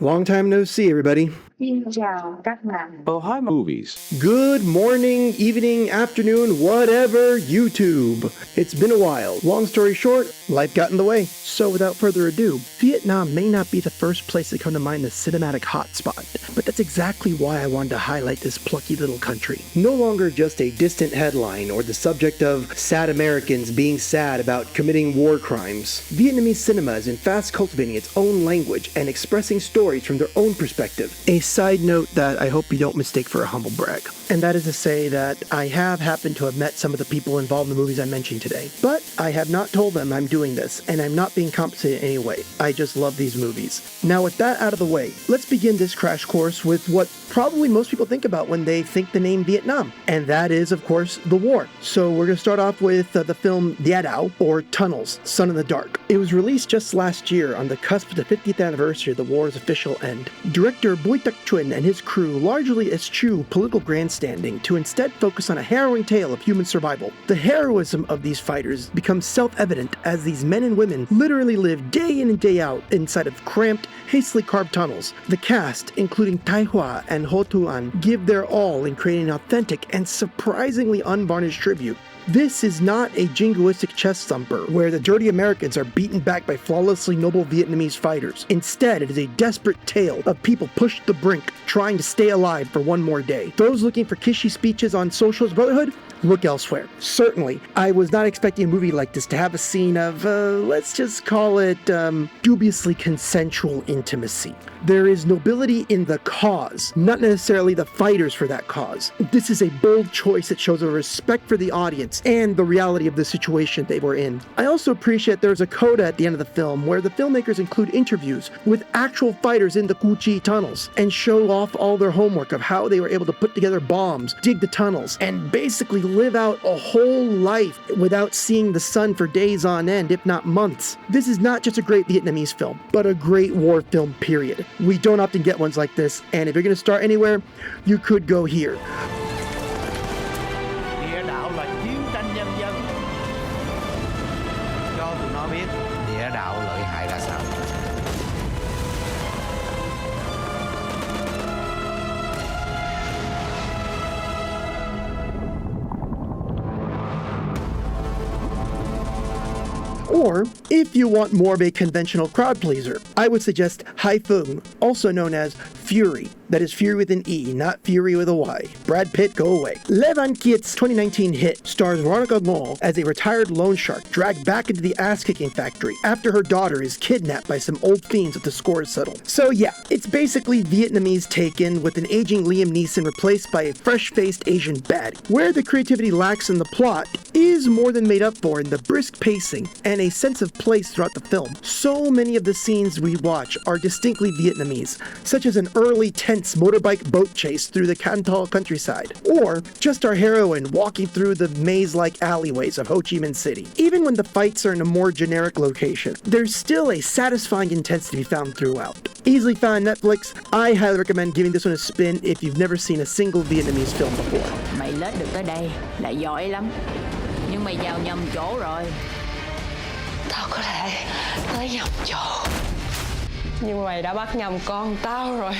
Long time no see, everybody. Xin chào các bạn. Oh, hi, movies. Good morning, evening, afternoon, whatever, YouTube. It's been a while. Long story short, life got in the way. So without further ado, Vietnam may not be the first place to come to mind as cinematic hotspot, but that's exactly why I wanted to highlight this plucky little country. No longer just a distant headline or the subject of sad Americans being sad about committing war crimes. Vietnamese cinema is in fast cultivating its own language and expressing stories from their own perspective. A side note that I hope you don't mistake for a humble brag. And that is to say that I have happened to have met some of the people involved in the movies I mentioned today. But I have not told them I'm doing this, and I'm not being compensated in any way. I just love these movies. Now with that out of the way, let's begin this crash course with what probably most people think about when they think the name Vietnam. And that is, of course, the war. So we're going to start off with the film Địa Đạo, or Tunnels, Sun in the Dark. It was released just last year on the cusp of the 50th anniversary of the war's official end. Director Bui Tak Truyn and his crew largely eschew political grandstanding to instead focus on a harrowing tale of human survival. The heroism of these fighters becomes self-evident as these men and women literally live day in and day out inside of cramped, hastily carved tunnels. The cast, including Tai Hua and Ho Tu An, give their all in creating an authentic and surprisingly unvarnished tribute. This is not a jingoistic chest thumper where the dirty Americans are beaten back by flawlessly noble Vietnamese fighters. Instead, it is a desperate tale of people pushed to the brink, trying to stay alive for one more day. Those looking for kishy speeches on socialist brotherhood? Look elsewhere. Certainly, I was not expecting a movie like this to have a scene of, let's just call it, dubiously consensual intimacy. There is nobility in the cause, not necessarily the fighters for that cause. This is a bold choice that shows a respect for the audience and the reality of the situation they were in. I also appreciate there's a coda at the end of the film where the filmmakers include interviews with actual fighters in the Cu Chi tunnels and show off all their homework of how they were able to put together bombs, dig the tunnels, and basically live out a whole life without seeing the sun for days on end, if not months. This is not just a great Vietnamese film, but a great war film, period. We don't often get ones like this, and if you're going to start anywhere, you could go here. Địa đạo là chiến tranh nhân dân. Cho tụi nó biết địa đạo lợi hại là sao. Or, if you want more of a conventional crowd pleaser, I would suggest Hai Fung, also known as Fury. That is Fury with an E, not Fury with a Y. Brad Pitt, go away. Le Van Kiet's 2019 hit stars Veronica Ngo as a retired loan shark dragged back into the ass-kicking factory after her daughter is kidnapped by some old fiends with the scores settled. So yeah, it's basically Vietnamese Taken with an aging Liam Neeson replaced by a fresh-faced Asian baddie. Where the creativity lacks in the plot is more than made up for in the brisk pacing and a sense of place throughout the film. So many of the scenes we watch are distinctly Vietnamese, such as an early tense motorbike boat chase through the Can Tho countryside, or just our heroine walking through the maze-like alleyways of Ho Chi Minh City. Even when the fights are in a more generic location, there's still a satisfying intensity to be found throughout. Easily found on Netflix, I highly recommend giving this one a spin if you've never seen a single Vietnamese film before. Mày lết được tới đây là giỏi lắm, nhưng mày vào nhầm chỗ rồi. Tao có thể tới nhầm chỗ, nhưng mày đã bắt nhầm con tao rồi.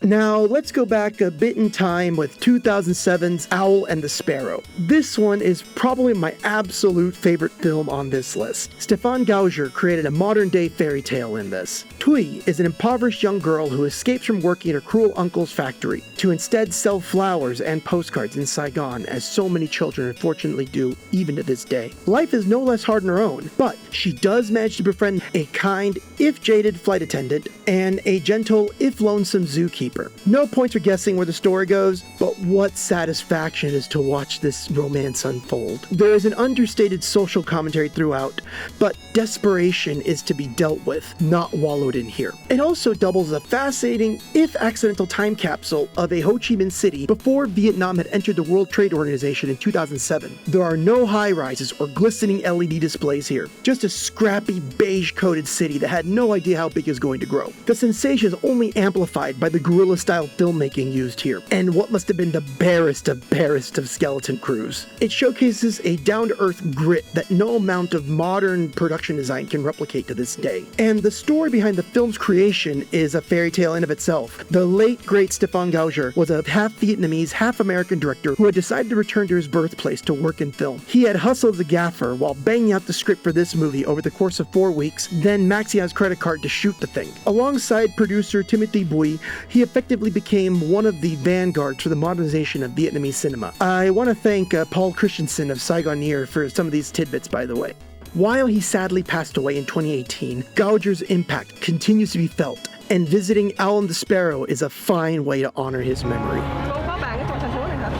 Now, let's go back a bit in time with 2007's Owl and the Sparrow. This one is probably my absolute favorite film on this list. Stefan Gauger created a modern-day fairy tale in this. Thuy is an impoverished young girl who escapes from working at her cruel uncle's factory to instead sell flowers and postcards in Saigon, as so many children unfortunately do even to this day. Life is no less hard on her own, but she does manage to befriend a kind, if jaded, flight attendant and a gentle, if lonesome zookeeper. No points for guessing where the story goes, but what satisfaction it is to watch this romance unfold. There is an understated social commentary throughout, but desperation is to be dealt with, not wallowed in here. It also doubles as a fascinating, if accidental, time capsule of a Ho Chi Minh City before Vietnam had entered the World Trade Organization in 2007. There are no high-rises or glistening LED displays here, just just a scrappy, beige-coated city that had no idea how big it was going to grow. The sensation is only amplified by the guerrilla-style filmmaking used here, and what must have been the barest of skeleton crews. It showcases a down-to-earth grit that no amount of modern production design can replicate to this day. And the story behind the film's creation is a fairy tale in of itself. The late, great Stefan Gauger was a half-Vietnamese, half-American director who had decided to return to his birthplace to work in film. He had hustled as a gaffer while banging out the script for this movie over the course of 4 weeks, then maxing out his credit card to shoot the thing. Alongside producer Timothy Bui, he effectively became one of the vanguards for the modernization of Vietnamese cinema. I want to thank Paul Christensen of Saigoneer for some of these tidbits, by the way. While he sadly passed away in 2018, Gauger's impact continues to be felt, and visiting Alan the Sparrow is a fine way to honor his memory. Cô có bạn ở trong thành phố này hả?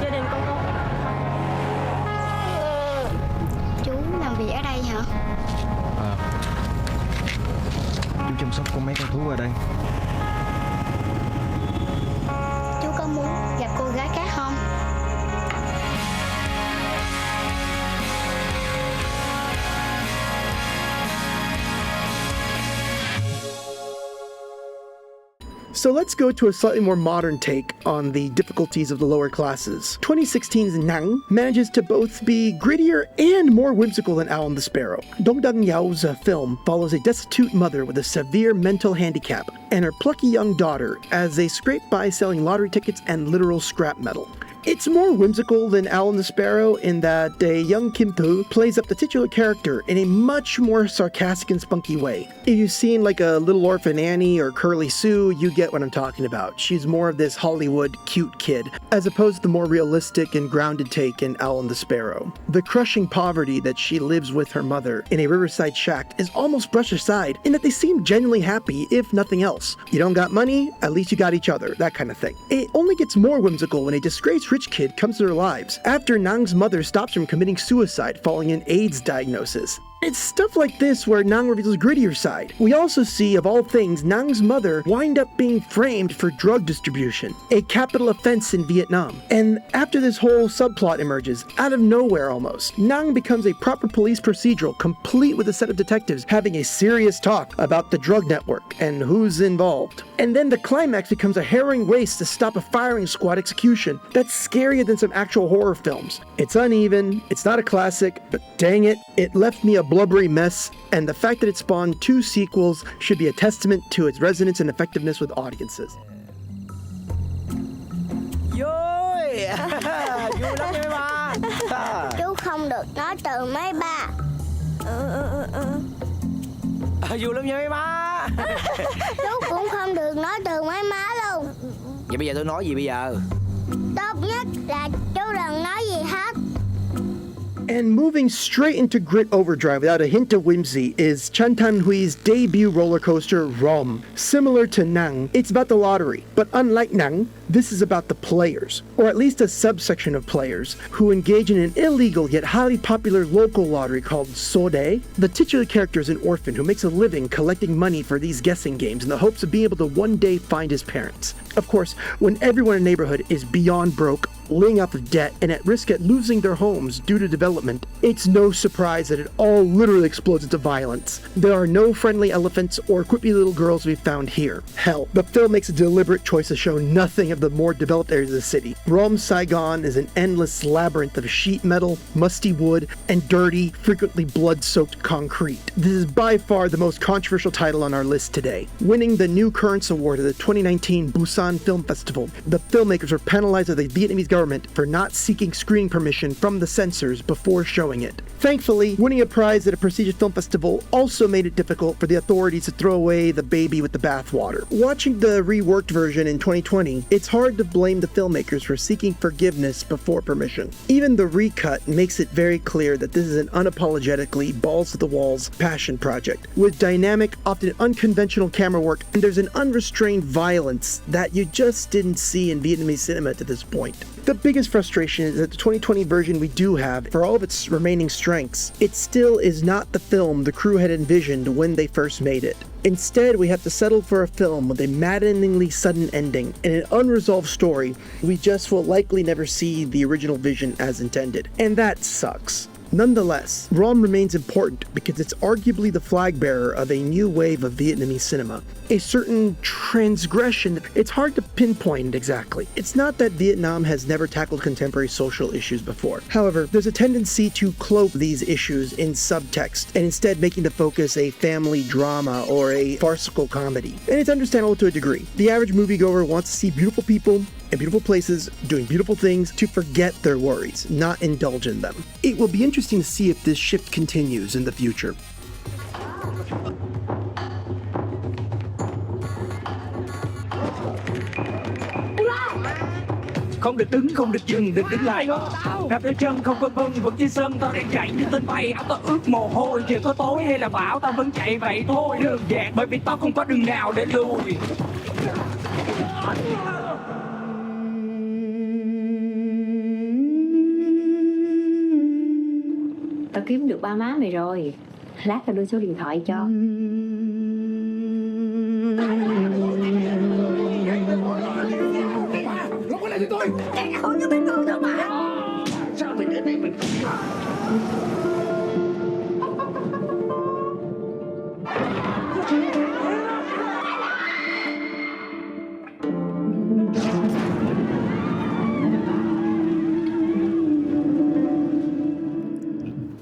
Gia đình con có. Chú làm việc ở đây hả? Chú chăm sóc con mấy con thú ở đây. Chú có muốn gặp cô gái khác không? So let's go to a slightly more modern take on the difficulties of the lower classes. 2016's Nang manages to both be grittier and more whimsical than Alan the Sparrow. Dong Dang Yao's film follows a destitute mother with a severe mental handicap and her plucky young daughter as they scrape by selling lottery tickets and literal scrap metal. It's more whimsical than Alan the Sparrow in that a young Kim Tu plays up the titular character in a much more sarcastic and spunky way. If you've seen like a Little Orphan Annie or Curly Sue, you get what I'm talking about. She's more of this Hollywood cute kid, as opposed to the more realistic and grounded take in Alan the Sparrow. The crushing poverty that she lives with her mother in a riverside shack is almost brushed aside in that they seem genuinely happy, if nothing else. You don't got money, at least you got each other, that kind of thing. It only gets more whimsical when a disgraced rich kid comes to their lives after Nang's mother stops from committing suicide following an AIDS diagnosis. It's stuff like this where Nang reveals a grittier side. We also see, of all things, Nang's mother wind up being framed for drug distribution, a capital offense in Vietnam. And after this whole subplot emerges, out of nowhere almost, Nang becomes a proper police procedural, complete with a set of detectives having a serious talk about the drug network and who's involved. And then the climax becomes a harrowing race to stop a firing squad execution that's scarier than some actual horror films. It's uneven, it's not a classic, but dang it, it left me a blubbery mess, and the fact that it spawned 2 sequels should be a testament to its resonance and effectiveness with audiences. Vui vui lắm nha ba. Chú không được nói từ mấy ba. Vui lắm nha ba. Chú cũng không được nói từ mấy má luôn. Vậy bây giờ tôi nói gì bây giờ? Tốt nhất là chú đừng nói gì hết. And moving straight into grit overdrive without a hint of whimsy is Chan Tan Hui's debut roller coaster, Rom. Similar to Nang, it's about the lottery, but unlike Nang, this is about the players, or at least a subsection of players, who engage in an illegal yet highly popular local lottery called Sode. The titular character is an orphan who makes a living collecting money for these guessing games in the hopes of being able to one day find his parents. Of course, when everyone in the neighborhood is beyond broke, laying off of debt, and at risk at losing their homes due to development, it's no surprise that it all literally explodes into violence. There are no friendly elephants or quippy little girls to be found here. Hell, the film makes a deliberate choice to show nothing of the more developed areas of the city. Rom Saigon is an endless labyrinth of sheet metal, musty wood, and dirty, frequently blood-soaked concrete. This is by far the most controversial title on our list today. Winning the New Currents Award at the 2019 Busan Film Festival, the filmmakers were penalized by the Vietnamese government for not seeking screening permission from the censors before showing it. Thankfully, winning a prize at a prestigious film festival also made it difficult for the authorities to throw away the baby with the bathwater. Watching the reworked version in 2020, it's hard to blame the filmmakers for seeking forgiveness before permission. Even the recut makes it very clear that this is an unapologetically balls-to-the-walls passion project, with dynamic, often unconventional camera work, and there's an unrestrained violence that you just didn't see in Vietnamese cinema to this point. The biggest frustration is that the 2020 version we do have, for all of its remaining strengths, it still is not the film the crew had envisioned when they first made it. Instead, we have to settle for a film with a maddeningly sudden ending and an unresolved story we just will likely never see the original vision as intended. And that sucks. Nonetheless, Rom remains important because it's arguably the flag bearer of a new wave of Vietnamese cinema. A certain transgression, it's hard to pinpoint it exactly. It's not that Vietnam has never tackled contemporary social issues before. However, there's a tendency to cloak these issues in subtext and instead making the focus a family drama or a farcical comedy. And it's understandable to a degree. The average moviegoer wants to see beautiful people in beautiful places doing beautiful things to forget their worries, not indulge in them. It will be interesting to see if this shift continues in the future. Không được đứng, không được dừng, đừng đứng lại. Đạp đôi chân không vân vân, vẫn trên sân tao đang chạy như tên bay. Áo tao ướt mồ hôi, trời có tối hay là bão tao vẫn chạy vậy thôi. Đơn giản bởi vì tao không có đường nào để lùi. Tao kiếm được ba má mày rồi. Lát tao đưa số điện thoại cho. Không như bình thường đâu mà. Sao mình đến đây mình...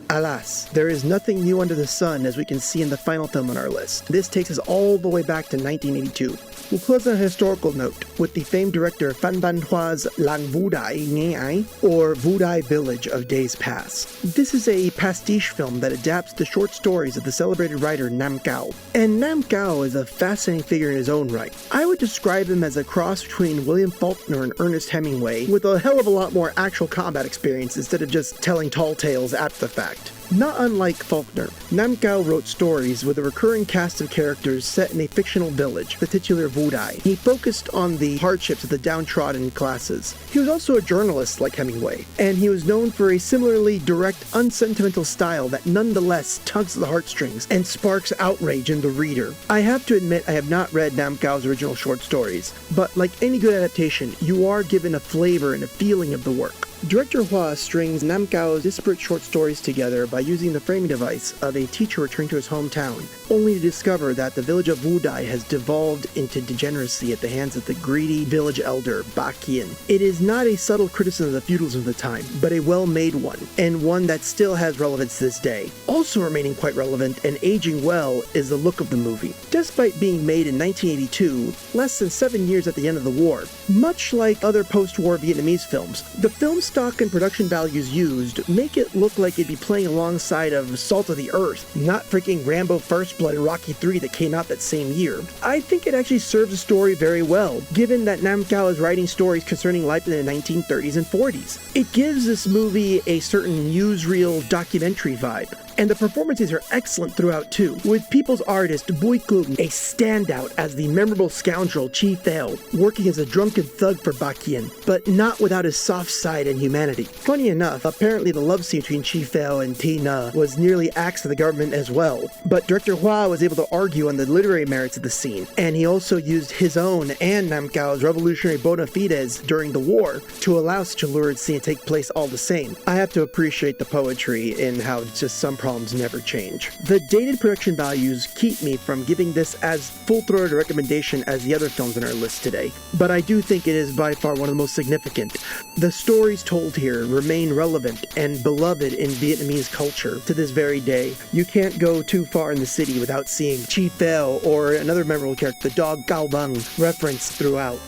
Alas, there is nothing new under the sun as we can see in the final film on our list. This takes us all the way back to 1982. We'll close on a historical note with the famed director Phan Van Hoa's Làng Vu Dai Nghe Ai, or Vu Dai Village of Days Past. This is a pastiche film that adapts the short stories of the celebrated writer Nam Cao. And Nam Cao is a fascinating figure in his own right. I would describe him as a cross between William Faulkner and Ernest Hemingway, with a hell of a lot more actual combat experience instead of just telling tall tales after the fact. Not unlike Faulkner, Nam Cao wrote stories with a recurring cast of characters set in a fictional village, the titular Vu Dai. He focused on the hardships of the downtrodden classes. He was also a journalist like Hemingway, and he was known for a similarly direct, unsentimental style that nonetheless tugs at the heartstrings and sparks outrage in the reader. I have to admit I have not read Nam Cao's original short stories, but like any good adaptation, you are given a flavor and a feeling of the work. Director Hua strings Nam Cao's disparate short stories together by using the framing device of a teacher returning to his hometown, only to discover that the village of Vu Dai has devolved into degeneracy at the hands of the greedy village elder, Ba Kien. It is not a subtle criticism of the feudalism of the time, but a well-made one, and one that still has relevance to this day. Also remaining quite relevant and aging well is the look of the movie. Despite being made in 1982, less than 7 years at the end of the war, much like other post-war Vietnamese films, the film's stock and production values used make it look like it'd be playing alongside of Salt of the Earth, not freaking Rambo First Blood and Rocky 3 that came out that same year. I think it actually serves the story very well, given that Nam Cao is writing stories concerning life in the 1930s and 40s. It gives this movie a certain newsreel documentary vibe. And the performances are excellent throughout too, with People's Artist Bui Kung a standout as the memorable scoundrel Chi Theo, working as a drunken thug for Ba Kien, but not without his soft side and humanity. Funny enough, apparently the love scene between Chi Theo and Tina was nearly axed to the government as well, but director Hua was able to argue on the literary merits of the scene, and he also used his own and Nam Cao's revolutionary bona fides during the war to allow such a lurid scene to take place all the same. I have to appreciate the poetry in how just some problems never change. The dated production values keep me from giving this as full-throated a recommendation as the other films on our list today, but I do think it is by far one of the most significant. The stories told here remain relevant and beloved in Vietnamese culture to this very day. You can't go too far in the city without seeing Chi Theo or another memorable character, the dog Cao Bang, referenced throughout.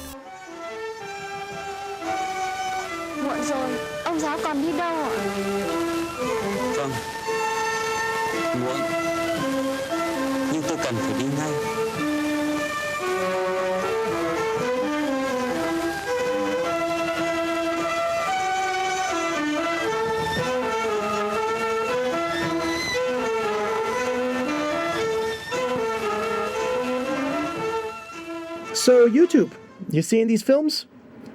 Muộn rồi, ông giáo còn đi đâu ạ? Vâng, muộn, nhưng tôi cần phải đi ngay. So YouTube, you seeing these films?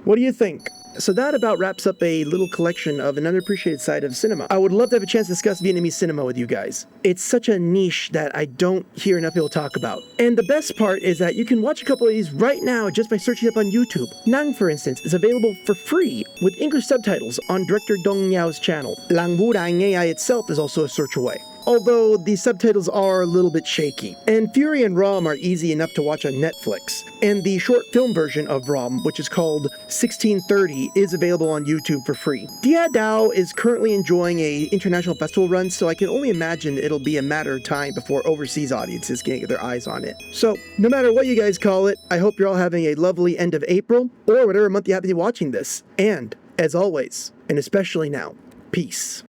What do you think? So that about wraps up a little collection of an underappreciated side of cinema. I would love to have a chance to discuss Vietnamese cinema with you guys. It's such a niche that I don't hear enough people talk about. And the best part is that you can watch a couple of these right now just by searching up on YouTube. Nang, for instance, is available for free with English subtitles on director Dong Yao's channel. Lang Vu Dai Nghe Ai itself is also a search away, although the subtitles are a little bit shaky. And Fury and Rom are easy enough to watch on Netflix. And the short film version of Rom, which is called 1630, is available on YouTube for free. Dia Dao is currently enjoying a international festival run, so I can only imagine it'll be a matter of time before overseas audiences can get their eyes on it. So, no matter what you guys call it, I hope you're all having a lovely end of April, or whatever month you happen to be watching this. And, as always, and especially now, peace.